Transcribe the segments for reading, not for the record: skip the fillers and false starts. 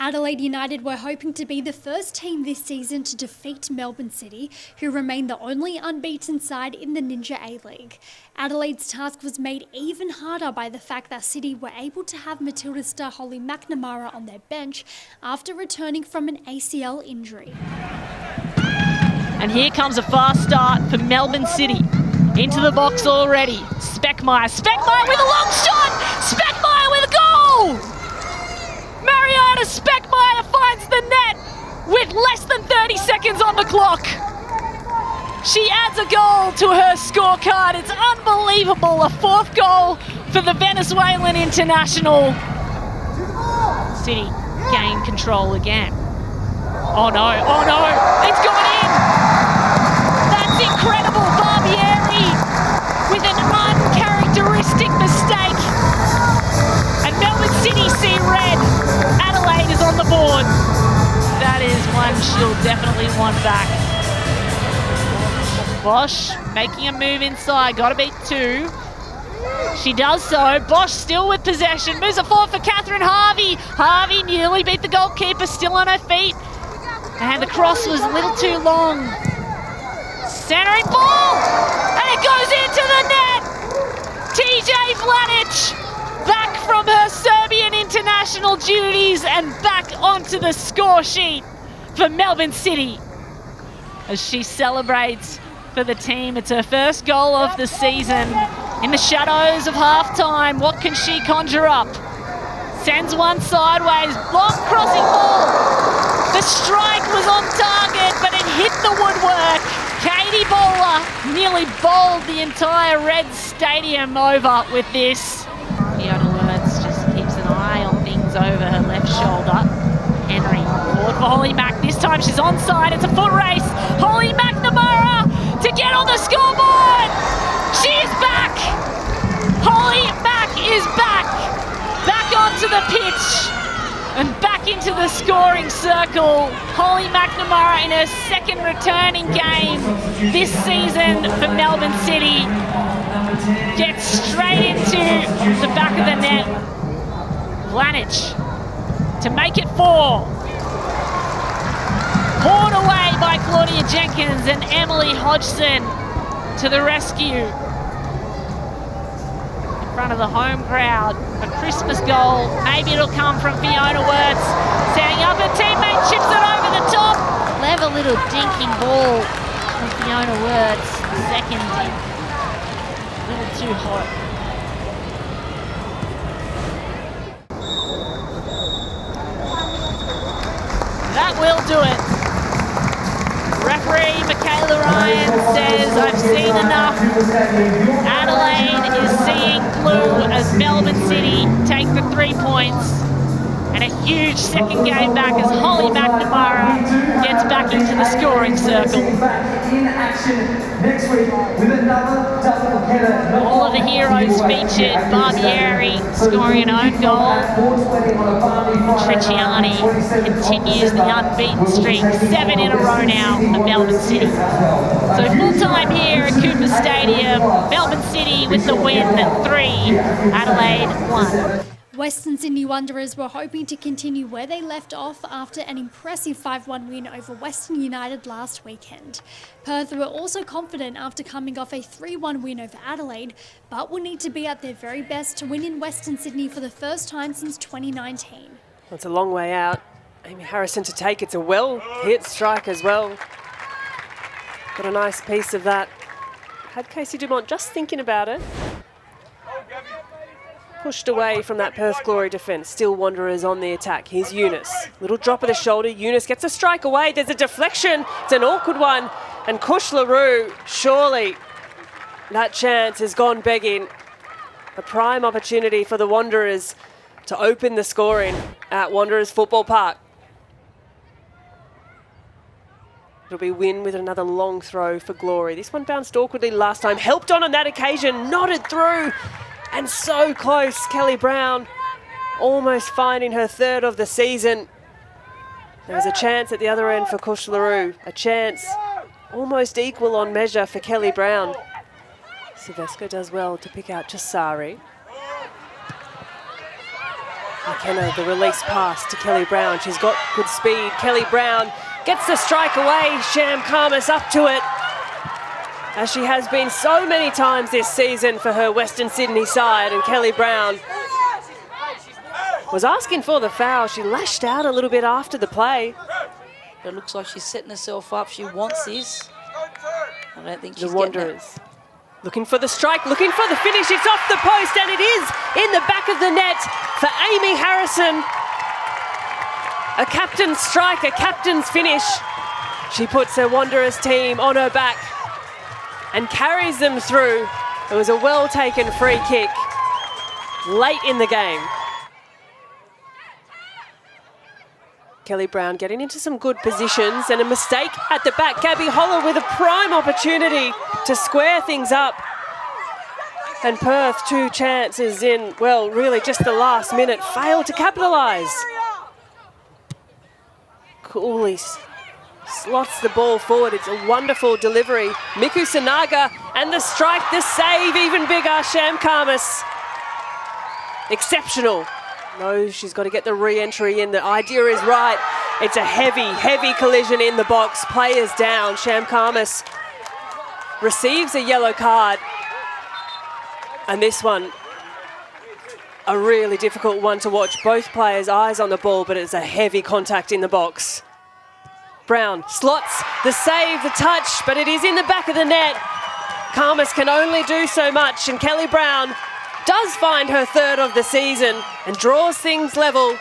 Adelaide United were hoping to be the first team this season to defeat Melbourne City, who remain the only unbeaten side in the Ninja A-League. Adelaide's task was made even harder by the fact that City were able to have Matilda star Holly McNamara on their bench after returning from an ACL injury. And here comes a fast start for Melbourne City. Into the box already. Speckmaier with a long shot! Speckmaier with a goal! Mariana Speckmaier finds the net with less than 30 seconds on the clock. She adds a goal to her scorecard. It's unbelievable. A fourth goal for the Venezuelan international. City gain control again. Oh no, it's gone in. That's incredible. Barbieri with an uncharacteristic mistake. And Melbourne City see red. Adelaide is on the board. That is one she'll definitely want back. Bosch making a move inside, got to beat two. She does so. Bosch still with possession, moves it forward for Catherine Harvey. Harvey nearly beat the goalkeeper, still on her feet. And the cross was a little too long. Centering ball, and it goes into the net. TJ Vlanic back from her Serbian international duties and back onto the score sheet for Melbourne City as she celebrates for the team. It's her first goal of the season. In the shadows of halftime, what can she conjure up? Sends one sideways, long crossing ball. The strike was on target, but it hit the woodwork. Katie Bowler nearly bowled the entire Red Stadium over with this. Fiona Wirtz just keeps an eye on things over her left shoulder. Henry forward for Holly Mack. This time she's onside. It's a foot race. Holly McNamara to get on the scoreboard. She is back. Holly Mack is back. Back onto the pitch and back into the scoring circle. Holly McNamara in her second returning game this season for Melbourne City gets straight into the back of the net. Vlanic to make it 4. Poured away by Claudia Jenkins and Emily Hodgson to the rescue. In front of the home crowd, a Christmas goal. Maybe it'll come from Fiona Wirtz. Setting up her teammate, chips it over the top. Clever little dinking ball from Fiona Wirtz. Second in. A little too hot. That will do it. Referee Michaela Ryan says, I've seen enough. Adelaide is seeing blue as Melbourne City take the 3 points. And a huge second game back as Holly McNamara gets back into the scoring circle. All of the heroes featured. Barbieri scoring an own goal. Tricciani continues the unbeaten streak. 7 in a row now for Melbourne City. So full time here at Cooper Stadium. Melbourne City with the win, 3, Adelaide 1. Western Sydney Wanderers were hoping to continue where they left off after an impressive 5-1 win over Western United last weekend. Perth were also confident after coming off a 3-1 win over Adelaide, but will need to be at their very best to win in Western Sydney for the first time since 2019. It's a long way out. Amy Harrison to take. It's a well-hit strike as well. Got a nice piece of that. Had Casey Dumont just thinking about it. Pushed away from that Perth Glory defence. Still Wanderers on the attack. Here's Eunice. Little drop of the shoulder. Eunice gets a strike away. There's a deflection. It's an awkward one. And Kush LaRue, surely that chance has gone begging. A prime opportunity for the Wanderers to open the scoring at Wanderers Football Park. It'll be Wynn with another long throw for Glory. This one bounced awkwardly last time. Helped on that occasion. Nodded through. And so close, Kelly Brown almost finding her 3rd of the season. There was a chance at the other end for Kush LaRue. A chance almost equal on measure for Kelly Brown. Silvesco does well to pick out Jasari. McKenna, the release pass to Kelly Brown. She's got good speed. Kelly Brown gets the strike away. Sham Khamis up to it, as she has been so many times this season for her Western Sydney side. And Kelly Brown was asking for the foul. She lashed out a little bit after the play. It looks like she's setting herself up. She wants this. I don't think she's The Wanderers looking for the strike, looking for the finish. It's off the post, and it is in the back of the net for Amy Harrison. A captain's strike, a captain's finish. She puts her Wanderers team on her back and carries them through. It was a well-taken free kick late in the game. Kelly Brown getting into some good positions, and a mistake at the back. Gabby Holler with a prime opportunity to square things up. And Perth, 2 chances in, well, really just the last minute, failed to capitalise. Cooley slots the ball forward. It's a wonderful delivery. Miku Sanaga, and the strike, the save, even bigger. Sham Khamis. Exceptional. No, she's got to get the re-entry in. The idea is right. It's a heavy collision in the box. Players down. Sham Khamis receives a yellow card. And this one, a really difficult one to watch. Both players' eyes on the ball, but it's a heavy contact in the box. Brown slots the save, the touch, but it is in the back of the net. Khamis can only do so much, and Kelly Brown does find her 3rd of the season and draws things level.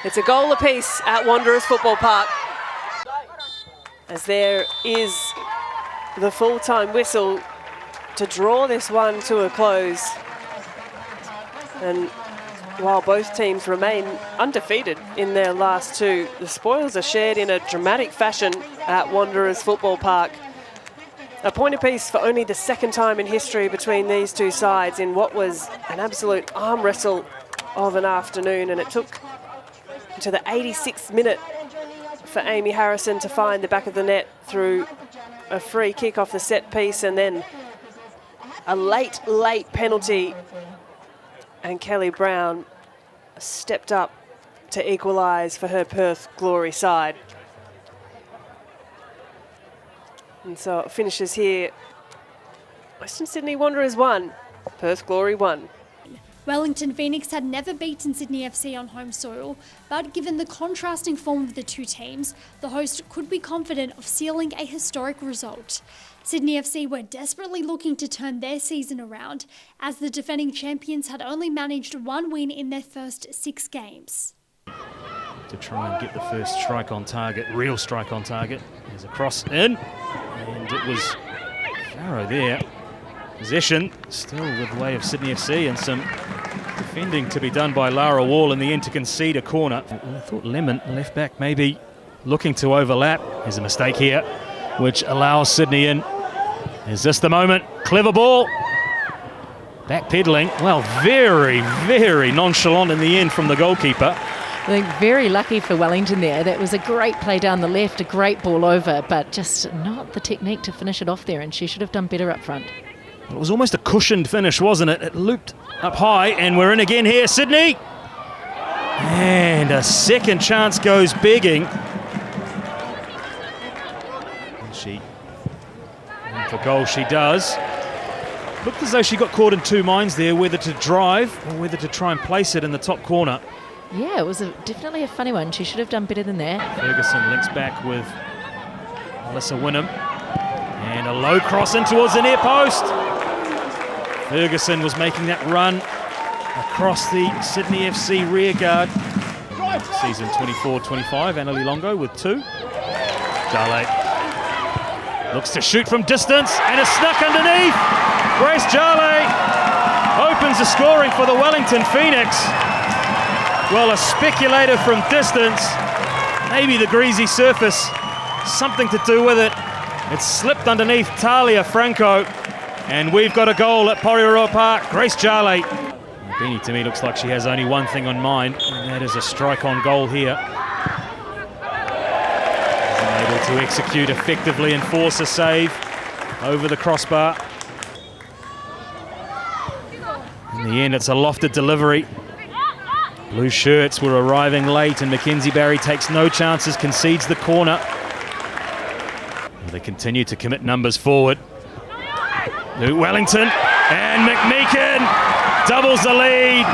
It's a goal apiece at Wanderers Football Park, as there is the full-time whistle to draw this one to a close. And while both teams remain undefeated in their last 2, the spoils are shared in a dramatic fashion at Wanderers Football Park. A point apiece for only the 2nd time in history between these 2 sides in what was an absolute arm wrestle of an afternoon, and it took to the 86th minute for Amy Harrison to find the back of the net through a free kick off the set piece, and then a late penalty, and Kelly Brown stepped up to equalise for her Perth Glory side. And so it finishes here. Western Sydney Wanderers 1, Perth Glory 1. Wellington Phoenix had never beaten Sydney FC on home soil, but given the contrasting form of the 2 teams, the host could be confident of sealing a historic result. Sydney FC were desperately looking to turn their season around, as the defending champions had only managed 1 win in their first 6 games. To try and get the first strike on target, real strike on target. There's a cross in, and it was Farrow there. Possession still with the way of Sydney FC, and some defending to be done by Lara Wall in the end to concede a corner. I thought Lemon, left back, maybe looking to overlap. There's a mistake here, which allows Sydney in. Is this the moment? Clever ball. Backpedaling. Well, very nonchalant in the end from the goalkeeper. I think very lucky for Wellington there. That was a great play down the left, a great ball over, but just not the technique to finish it off there, and she should have done better up front. It was almost a cushioned finish, wasn't it? It looped up high, and we're in again here, Sydney. And a second chance goes begging. And she, and for goal she does. Looked as though she got caught in 2 minds there, whether to drive or whether to try and place it in the top corner. Yeah, it was definitely a funny one. She should have done better than that. Ferguson links back with Alyssa Wynnum. And a low cross in towards the near post. Ferguson was making that run across the Sydney FC rear guard. Season 24-25, Annalie Longo with 2. Jale looks to shoot from distance, and a snuck underneath. Grace Jale opens the scoring for the Wellington Phoenix. Well, a speculator from distance, maybe the greasy surface, something to do with it. It slipped underneath Talia Franco, and we've got a goal at Porirua Park. Grace Jale. Beanie to me looks like she has only one thing on mind, and that is a strike on goal here. Able to execute effectively and force a save over the crossbar. In the end, it's a lofted delivery Blue shirts were arriving late, and Mackenzie Barry takes no chances, concedes the corner. They continue to commit numbers forward. Luke Wellington and McMeekin doubles the lead.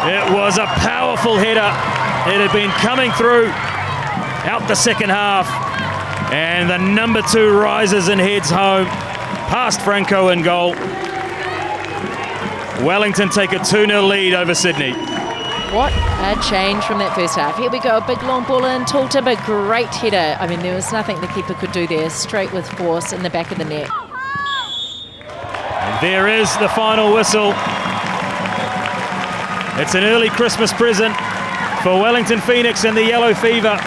It was a powerful header. It had been coming through out the second half, and the number 2 rises and heads home past Franco in goal. Wellington take a 2-0 lead over Sydney. What a change from that first half. Here we go, a big long ball in, Talter, a great header. I mean, there was nothing the keeper could do there, straight with force in the back of the net. And there is the final whistle. It's an early Christmas present for Wellington Phoenix and the Yellow Fever.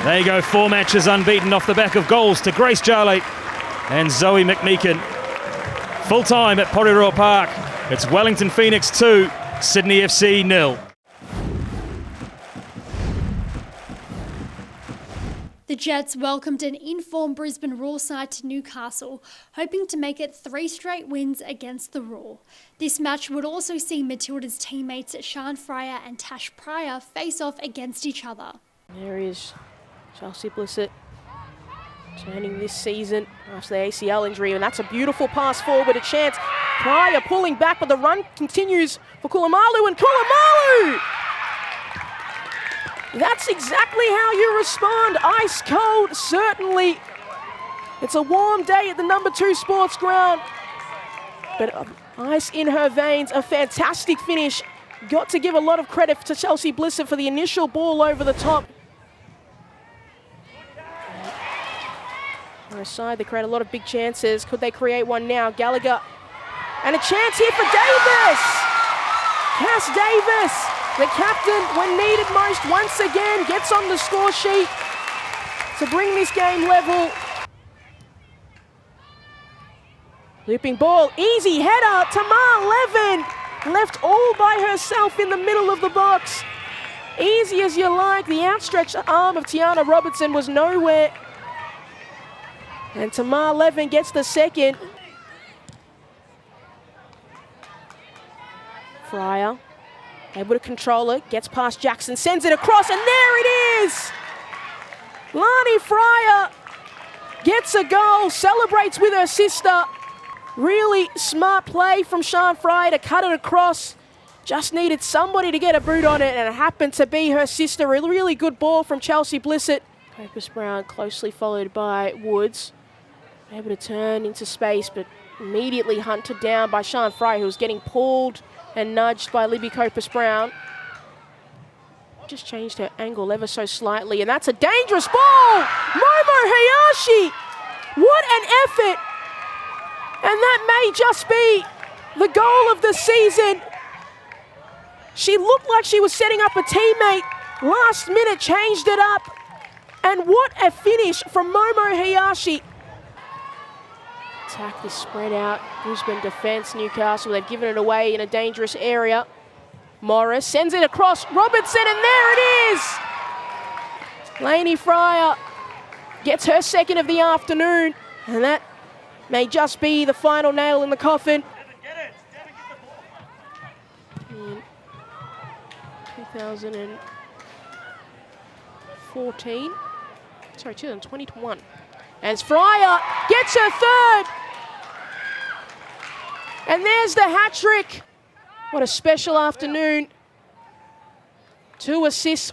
They go 4 matches unbeaten off the back of goals to Grace Jarley and Zoe McMeekin. Full time at Porirua Park. It's Wellington Phoenix 2, Sydney FC 0. The Jets welcomed an in-form Brisbane Roar side to Newcastle, hoping to make it 3 straight wins against the Roar. This match would also see Matilda's teammates Sian Fryer and Tash Pryor face off against each other. There is Chelsea Blissett turning this season after the ACL injury, and that's a beautiful pass forward, a chance. Pryor pulling back, but the run continues for Kulamalu, and Kulamalu! That's exactly how you respond. Ice cold, certainly. It's a warm day at the number 2 sports ground, but ice in her veins, a fantastic finish. Got to give a lot of credit to Chelsea Blissett for the initial ball over the top. On her side, they create a lot of big chances. Could they create one now? Gallagher. And a chance here for Davis! Cass Davis, the captain, when needed most, once again gets on the score sheet to bring this game level. Looping ball, easy header, Tamar Levin, left all by herself in the middle of the box. Easy as you like, the outstretched arm of Tiana Robertson was nowhere. And Tamar Levin gets the second. Fryer, able to control it, gets past Jackson, sends it across, and there it is! Lani Fryer gets a goal, celebrates with her sister. Really smart play from Sian Fryer to cut it across. Just needed somebody to get a boot on it, and it happened to be her sister. A really good ball from Chelsea Blissett. Opus Brown closely followed by Woods. Able to turn into space, but immediately hunted down by Sian Fryer, who was getting pulled and nudged by Libby Copus-Brown. Just changed her angle ever so slightly, and that's a dangerous ball! Momo Hayashi! What an effort! And that may just be the goal of the season. She looked like she was setting up a teammate. Last minute changed it up. And what a finish from Momo Hayashi. Attack is spread out. Brisbane defence, Newcastle, they've given it away in a dangerous area. Morris sends it across, Robertson, and there it is! Lani Fryer gets her second of the afternoon, and that may just be the final nail in the coffin. In 2021. As Fryer gets her third. And there's the hat-trick. What a special afternoon. 2 assists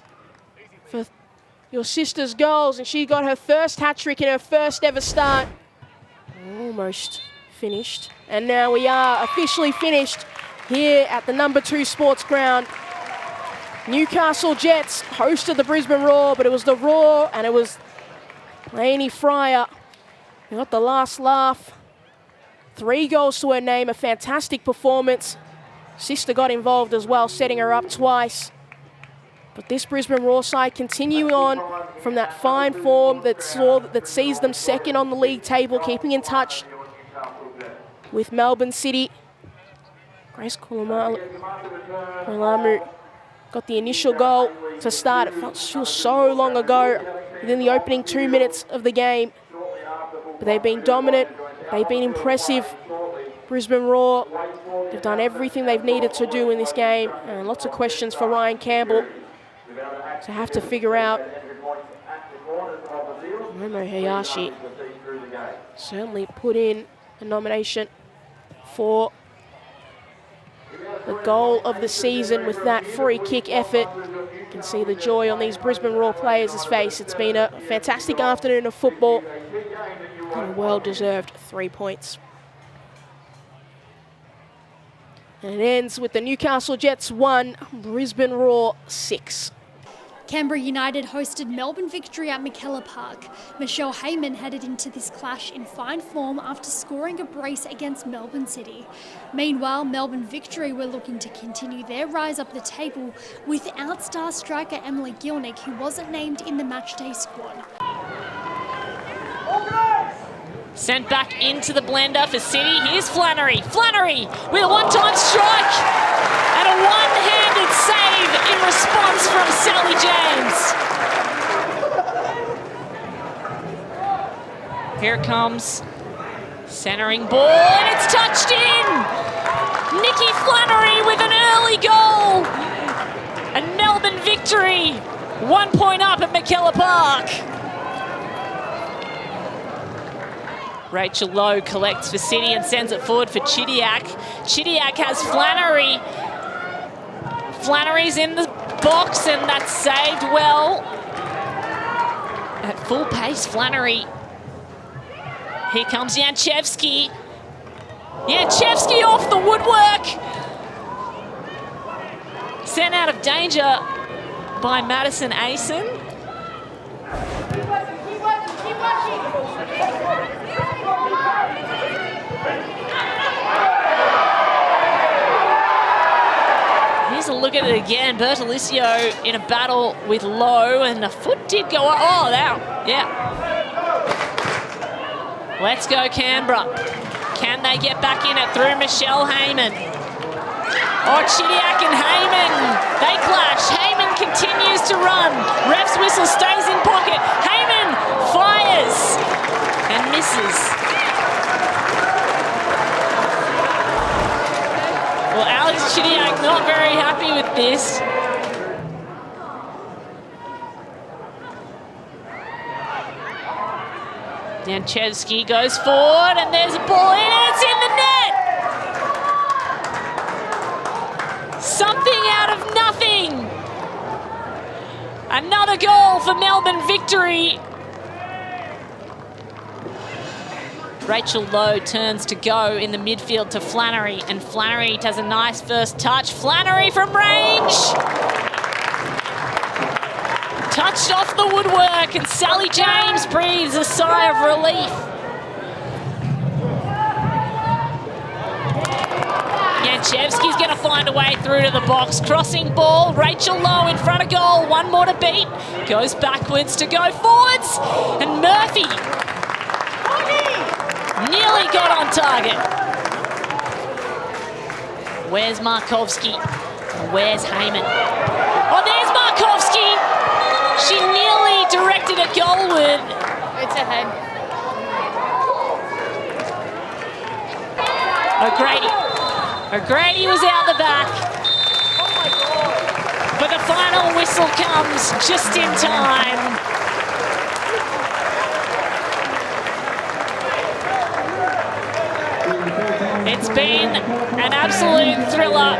for your sister's goals, and she got her first hat-trick in her first ever start. Almost finished. And now we are officially finished here at the number 2 sports ground. Newcastle Jets hosted the Brisbane Roar, but it was the Roar and it was Lani Fryer who got the last laugh. 3 goals to her name, a fantastic performance. Sister got involved as well, setting her up twice. But this Brisbane Roar side continuing on from that fine form that sees them second on the league table, keeping in touch with Melbourne City. Grace Kulamalu got the initial goal to start. It feels so long ago, within the opening 2 minutes of the game. But they've been dominant, they've been impressive. Brisbane Roar They've done everything they've needed to do in this game, and lots of questions for Ryan Campbell to have to figure out. Momo Hayashi certainly put in a nomination for the goal of the season with that free kick effort. You can see the joy on these Brisbane Roar players' face. It's been a fantastic afternoon of football and a well-deserved 3 points. And it ends with the Newcastle Jets 1, Brisbane Roar 6. Canberra United hosted Melbourne Victory at McKellar Park. Michelle Heyman headed into this clash in fine form after scoring a brace against Melbourne City. Meanwhile, Melbourne Victory were looking to continue their rise up the table without star striker Emily Gilnick, who wasn't named in the matchday squad. Sent back into the blender for City. Here's Flannery. Flannery with a one-time strike and a one-handed save in response from Sally James. Here it comes. Centering ball and it's touched in. Nikki Flannery with an early goal. And Melbourne Victory 1 point up at McKellar Park. Rachel Lowe collects for City and sends it forward for Chidiac. Chidiac has Flannery. Flannery's in the box and that's saved well. At full pace, Flannery. Here comes Janchevsky. Janchevsky off the woodwork. Sent out of danger by Madison Asen. Here's a look at it again. Bertolicio in a battle with Lowe, and the foot did go up. Oh, that, yeah. Let's go, Canberra. Can they get back in it through Michelle Heyman? Oh, Chidiac and Heyman. They clash. Heyman continues to run. Ref's whistle stays in pocket. Heyman fires and misses. Well, Alex Chidiac not very happy with this. Janchevsky goes forward and there's a ball in and it's in the net! Something out of nothing! Another goal for Melbourne Victory. Rachel Lowe turns to go in the midfield to Flannery, and Flannery does a nice first touch. Flannery from range! Touched off the woodwork, and Sally James breathes a sigh of relief. Janchevsky's going to find a way through to the box. Crossing ball, Rachel Lowe in front of goal. One more to beat. Goes backwards to go forwards, and Murphy nearly got on target. Where's Markovski? Where's Heyman? Oh, there's Markovski! She nearly directed a goalward. It's ahead. O'Grady was out the back. But the final whistle comes just in time. It's been an absolute thriller,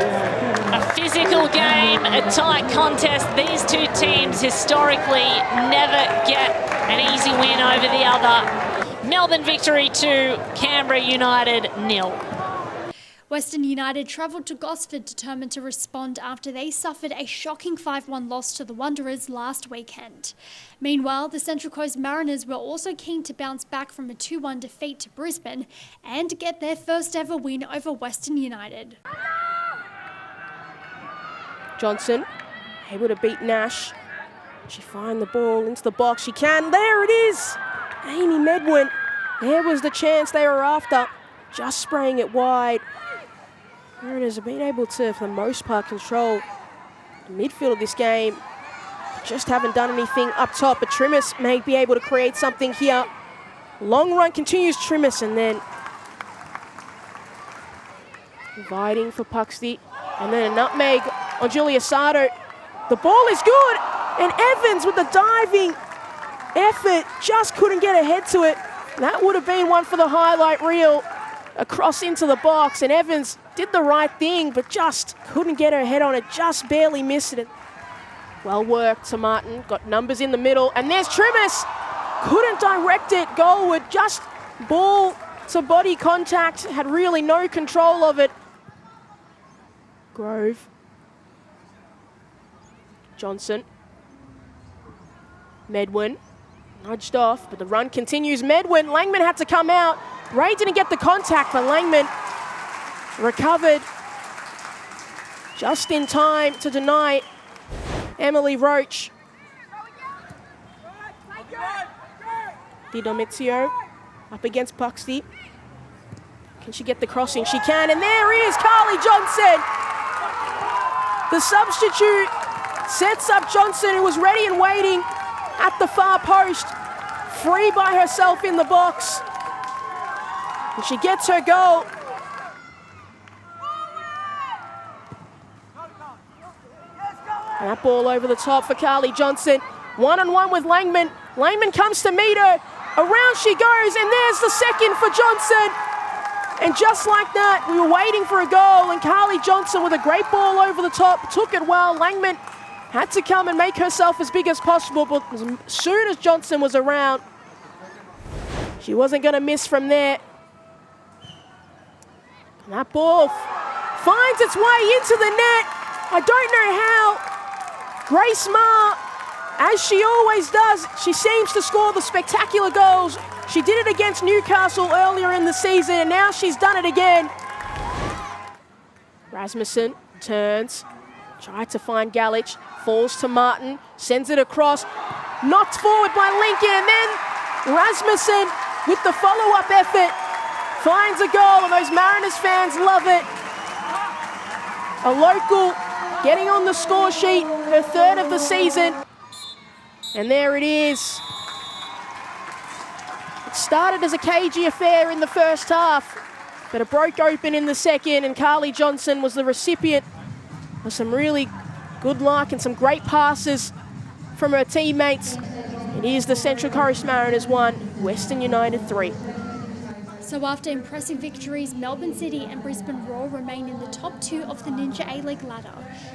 a physical game, a tight contest. These two teams historically never get an easy win over the other. Melbourne Victory 2, Canberra United 0. Western United travelled to Gosford determined to respond after they suffered a shocking 5-1 loss to the Wanderers last weekend. Meanwhile, the Central Coast Mariners were also keen to bounce back from a 2-1 defeat to Brisbane and get their first ever win over Western United. Johnson able to beat Nash. She find the ball into the box. She can. There it is. Amy Medwin. There was the chance they were after. Just spraying it wide. Mariners have been able to, for the most part, control the midfield of this game. Just haven't done anything up top, but Trimmis may be able to create something here. Long run continues, Trimmis, and then Inviting for Puxty. And then a nutmeg on Julia Sardo. The ball is good. And Evans with the diving effort just couldn't get ahead to it. That would have been one for the highlight reel. Across into the box, and Evans did the right thing, but just couldn't get her head on it, just barely missed it. Well worked to Martin, got numbers in the middle, and there's Trimis. Couldn't direct it goalward, just ball to body contact, had really no control of it. Grove. Johnson. Medwin. Nudged off, but the run continues. Medwin, Langman had to come out. Ray didn't get the contact, but Langman recovered just in time to deny Emily Roach. Di Domizio up against Puxty. Can she get the crossing? She can, and there is Carly Johnson. The substitute sets up Johnson, who was ready and waiting at the far post, free by herself in the box. And she gets her goal. And that ball over the top for Carly Johnson. One-on-one with Langman. Langman comes to meet her. Around she goes, and there's the second for Johnson. And just like that, we were waiting for a goal, and Carly Johnson with a great ball over the top, took it well. Langman had to come and make herself as big as possible, but as soon as Johnson was around, she wasn't going to miss from there. And that ball finds its way into the net. I don't know how. Grace Maher, as she always does, she seems to score the spectacular goals. She did it against Newcastle earlier in the season, and now she's done it again. Rasmussen turns, tried to find Galich, falls to Martin, sends it across, knocked forward by Lincoln, and then Rasmussen with the follow-up effort finds a goal, and those Mariners fans love it. A local getting on the score sheet, her third of the season. And there it is. It started as a cagey affair in the first half, but it broke open in the second, and Carly Johnson was the recipient of some really good luck and some great passes from her teammates. It is the Central Coast Mariners 1, Western United 3. So after impressive victories, Melbourne City and Brisbane Roar remain in the top 2 of the Ninja A-League ladder.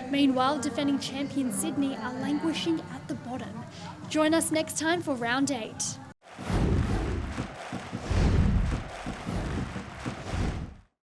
Meanwhile, defending champion Sydney are languishing at the bottom. Join us next time for Round 8.